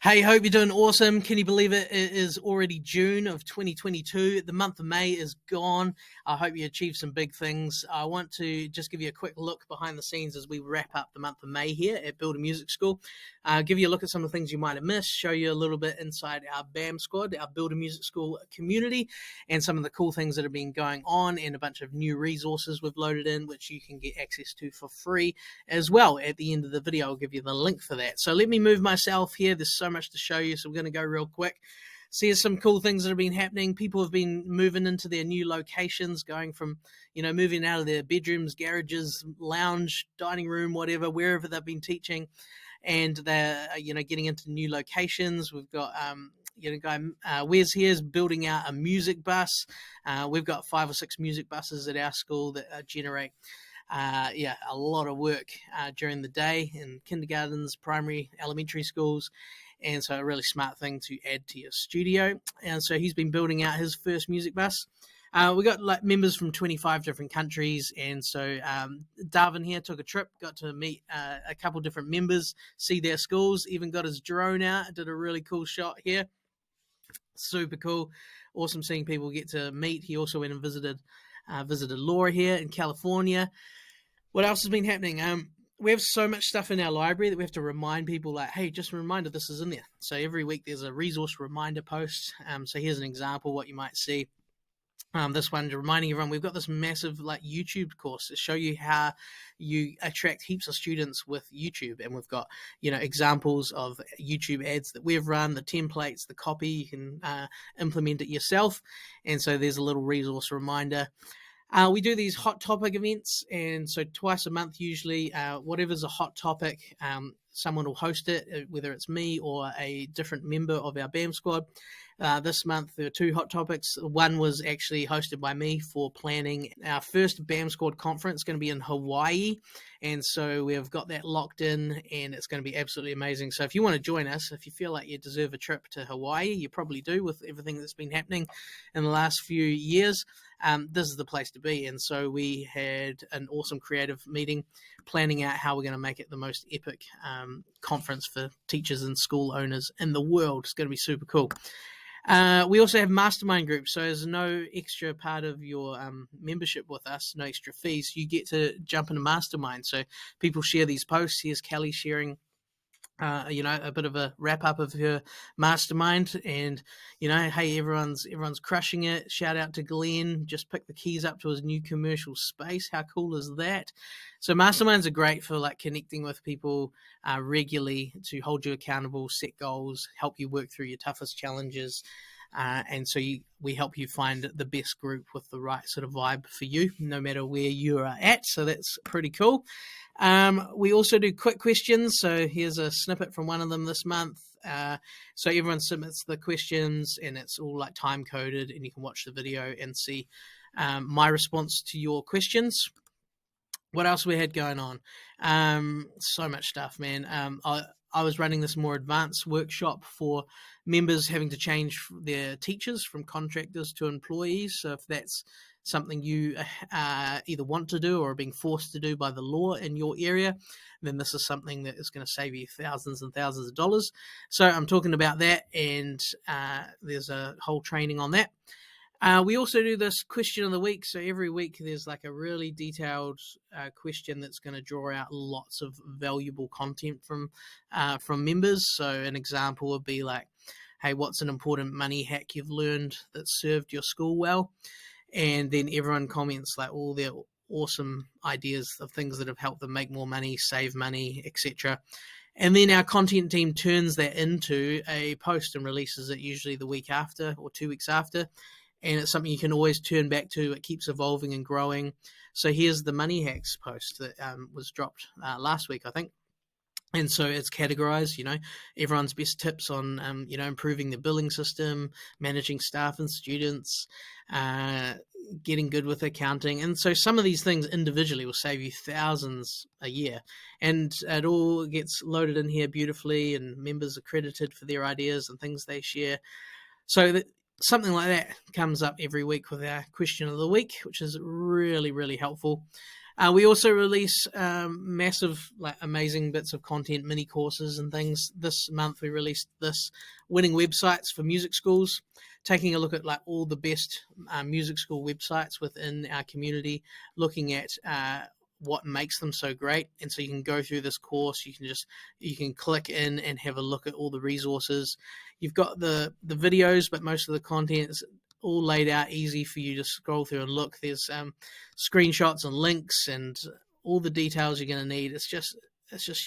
Hey, hope you're doing awesome. Can you believe it? It is already June of 2022. The month of May is gone. I hope you achieved some big things. I want to just give you a quick look behind the scenes as we wrap up the month of May here at Builder Music School. Give you a look at some of the things you might have missed, show you a little bit inside our BAM squad, our Builder Music School community, and some of the cool things that have been going on, and a bunch of new resources we've loaded in, which you can get access to for free as well. At the end of the video, I'll give you the link for that. So let me move myself here. There's so much to show you, so we're going to go real quick. So here's some cool things that have been happening. People have been moving into their new locations, going from, moving out of their bedrooms, garages, lounge, dining room, whatever, wherever they've been teaching, and they're, getting into new locations. We've got, Wes here is building out a music bus. We've got 5 or 6 music buses at our school that generate a lot of work during the day in kindergartens, primary, elementary schools, and so a really smart thing to add to your studio. And so he's been building out his first music bus. We got members from 25 different countries, and so Darwin here took a trip, got to meet a couple different members, see their schools, even got his drone out, did a really cool shot here. Super cool, awesome seeing people get to meet. He also went and visited Laura here in California. What else has been happening? We have so much stuff in our library that we have to remind people, like, hey, just a reminder, this is in there. So every week there's a resource reminder post. So here's an example what you might see. This one reminding everyone we've got this massive YouTube course to show you how you attract heaps of students with YouTube, and we've got examples of YouTube ads that we've run, the templates, the copy. You can implement it yourself, and so there's a little resource reminder. We do these hot topic events, and so twice a month usually, whatever's a hot topic, someone will host it, whether it's me or a different member of our BAM squad. This month there were 2 hot topics. One was actually hosted by me for planning our first BAM squad conference, going to be in Hawaii, and so we've got that locked in, and it's going to be absolutely amazing. So if you want to join us, if you feel like you deserve a trip to Hawaii, you probably do with everything that's been happening in the last few years, this is the place to be. And so we had an awesome creative meeting planning out how we're going to make it the most epic conference for teachers and school owners in the world. It's going to be super cool. We also have Mastermind Groups, so there's no extra part of your membership with us, no extra fees. You get to jump into Mastermind. So people share these posts. Here's Kelly sharing a bit of a wrap up of her mastermind, and hey, everyone's crushing it. Shout out to Glenn, just picked the keys up to his new commercial space. How cool is that? So masterminds are great for connecting with people regularly, to hold you accountable, set goals, help you work through your toughest challenges. And so we help you find the best group with the right sort of vibe for you, no matter where you are at. So that's pretty cool. We also do quick questions. So here's a snippet from one of them this month. So everyone submits the questions, and it's all time coded, and you can watch the video and see my response to your questions. What else we had going on? So much stuff, man. I was running this more advanced workshop for members having to change their teachers from contractors to employees. So if that's something you either want to do or are being forced to do by the law in your area, then this is something that is going to save you thousands and thousands of dollars. So I'm talking about that, and there's a whole training on that. We also do this question of the week. So every week there's a really detailed question that's going to draw out lots of valuable content from members. So an example would be hey, what's an important money hack you've learned that served your school well? And then everyone comments all their awesome ideas of things that have helped them make more money, save money, etc. And then our content team turns that into a post and releases it usually the week after or 2 weeks after. And it's something you can always turn back to. It keeps evolving and growing. So here's the money hacks post that was dropped last week, I think. And so it's categorized, everyone's best tips on, improving the billing system, managing staff and students, getting good with accounting. And so some of these things individually will save you thousands a year. And it all gets loaded in here beautifully, and members are credited for their ideas and things they share. So that something like that comes up every week with our question of the week, which is really, really helpful. We also release massive, like amazing bits of content, mini courses and things. This month we released this winning websites for music schools, taking a look at like all the best music school websites within our community, looking at what makes them so great. And so you can go through this course, you can click in and have a look at all the resources. You've got the videos, but most of the content is all laid out easy for you to scroll through and look. There's screenshots and links and all the details you're going to need. It's just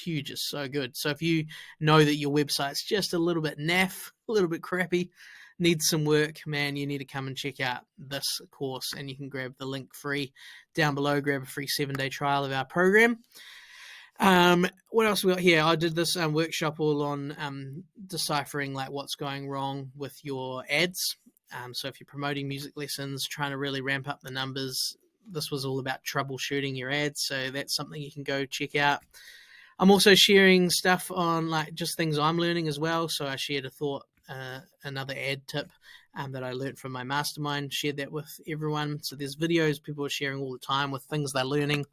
huge. It's so good. So if you know that your website's just a little bit naff, a little bit crappy, needs some work, man, you need to come and check out this course, and you can grab the link free down below. Grab a free 7-day trial of our program. What else we got here? I did this workshop all on deciphering like what's going wrong with your ads. So if you're promoting music lessons, trying to really ramp up the numbers, this was all about troubleshooting your ads. So that's something you can go check out. I'm also sharing stuff on like just things I'm learning as well. So I shared another ad tip that I learned from my mastermind, shared that with everyone. So there's videos people are sharing all the time with things they're learning,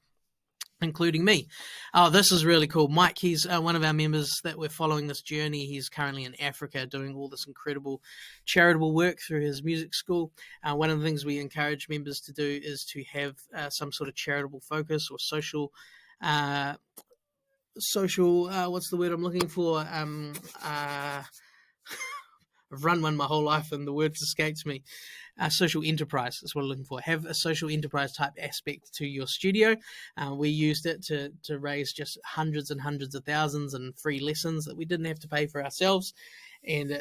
including me. Oh, this is really cool. Mike, he's one of our members that we're following this journey. He's currently in Africa doing all this incredible charitable work through his music school. One of the things we encourage members to do is to have some sort of charitable focus or social, what's the word I'm looking for? I've run one my whole life and the words escapes me. Social enterprise is what I'm looking for. Have a social enterprise type aspect to your studio. We used it to raise just hundreds and hundreds of thousands in free lessons that we didn't have to pay for ourselves. And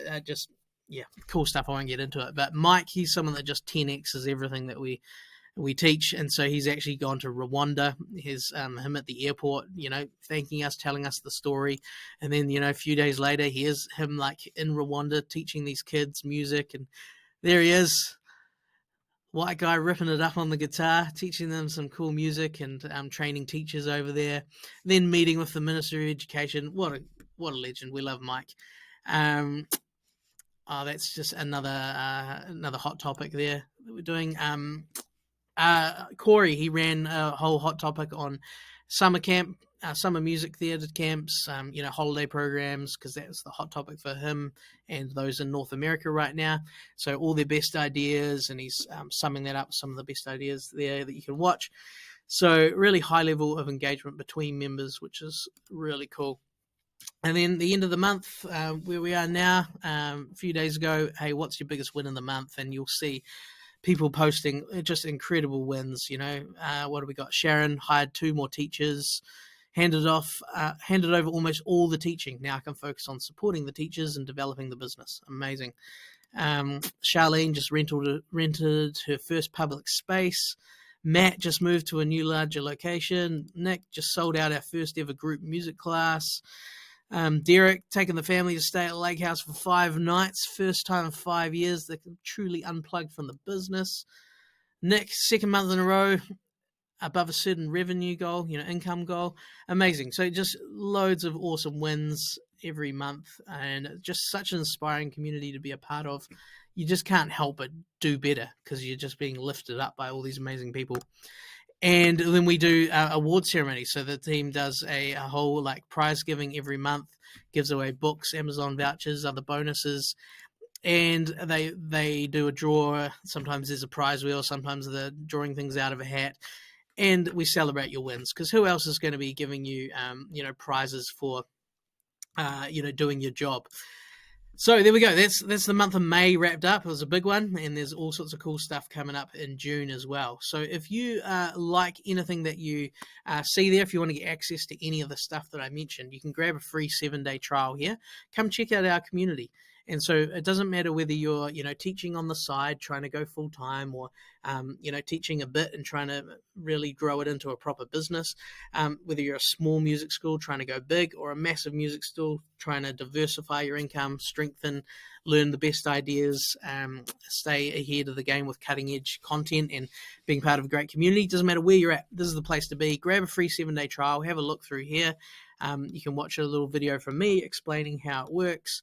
cool stuff. I won't get into it. But Mike, he's someone that just 10x's everything that we teach, and so he's actually gone to Rwanda. Here's him at the airport, thanking us, telling us the story, and then a few days later, here's him like in Rwanda teaching these kids music, and there he is, white guy ripping it up on the guitar, teaching them some cool music, and training teachers over there. Then meeting with the Minister of Education. What a legend! We love Mike. That's just another hot topic there that we're doing. Corey, he ran a whole hot topic on summer camp, summer music theatre camps, holiday programs, because that's the hot topic for him and those in North America right now. So all their best ideas, and he's summing that up, some of the best ideas there that you can watch. So really high level of engagement between members, which is really cool. And then the end of the month, where we are now, a few days ago, hey, what's your biggest win in the month? And you'll see people posting just incredible wins. What have we got? Sharon hired 2 more teachers, handed over almost all the teaching. Now I can focus on supporting the teachers and developing the business. Amazing. Charlene just rented her first public space. Matt just moved to a new larger location. Nick just sold out our first ever group music class. Derek taking the family to stay at Lake House for 5 nights, first time in 5 years they can truly unplug from the business. Nick, 2nd month in a row above a certain revenue goal, income goal. Amazing. So just loads of awesome wins every month, and just such an inspiring community to be a part of. You just can't help but do better because you're just being lifted up by all these amazing people. And then we do award ceremonies. So the team does a whole like prize giving every month, gives away books, Amazon vouchers, other bonuses, and they do a draw. Sometimes there's a prize wheel, sometimes they're drawing things out of a hat, and we celebrate your wins, because who else is going to be giving you prizes for doing your job? So there we go. That's the month of May wrapped up. It was a big one, and there's all sorts of cool stuff coming up in June as well. So if you like anything that you see there, if you want to get access to any of the stuff that I mentioned, you can grab a free 7-day trial here. Come check out our community. And so it doesn't matter whether you're, teaching on the side, trying to go full time, or, teaching a bit and trying to really grow it into a proper business. Whether you're a small music school trying to go big, or a massive music school trying to diversify your income, strengthen, learn the best ideas, stay ahead of the game with cutting edge content and being part of a great community. Doesn't matter where you're at. This is the place to be. Grab a free 7-day trial. Have a look through here. You can watch a little video from me explaining how it works.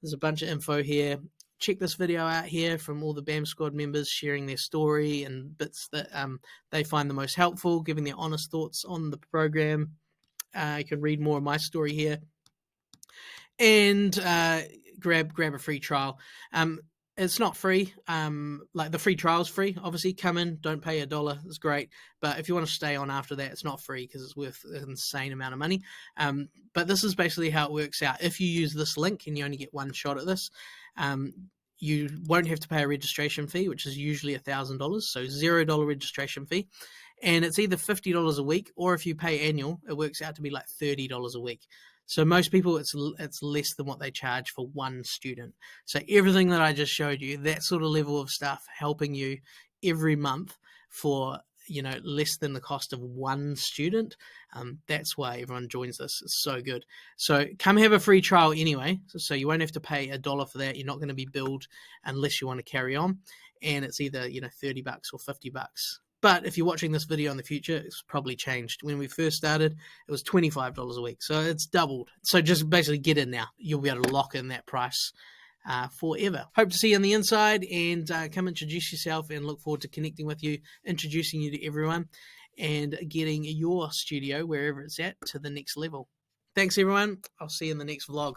There's a bunch of info here. check this video out here from all the BAM squad members sharing their story and bits that they find the most helpful, giving their honest thoughts on the program. You can read more of my story here, and grab a free trial. It's not free. Like the free trial's free. Obviously, come in, don't pay $1. It's great. But if you want to stay on after that, it's not free because it's worth an insane amount of money. But this is basically how it works out. If you use this link and you only get one shot at this, you won't have to pay a registration fee, which is usually $1,000. So $0 registration fee. And it's either $50 a week, or if you pay annual, it works out to be like $30 a week. So most people, it's less than what they charge for one student. So everything that I just showed you, that sort of level of stuff, helping you every month for less than the cost of one student. That's why everyone joins this. It's so good. So come have a free trial anyway. So you won't have to pay $1 for that. You're not going to be billed unless you want to carry on. And it's either $30 or $50. But if you're watching this video in the future, it's probably changed. When we first started, it was $25 a week. So it's doubled. So just basically get in now. You'll be able to lock in that price forever. Hope to see you on the inside, and come introduce yourself, and look forward to connecting with you, introducing you to everyone, and getting your studio, wherever it's at, to the next level. Thanks, everyone. I'll see you in the next vlog.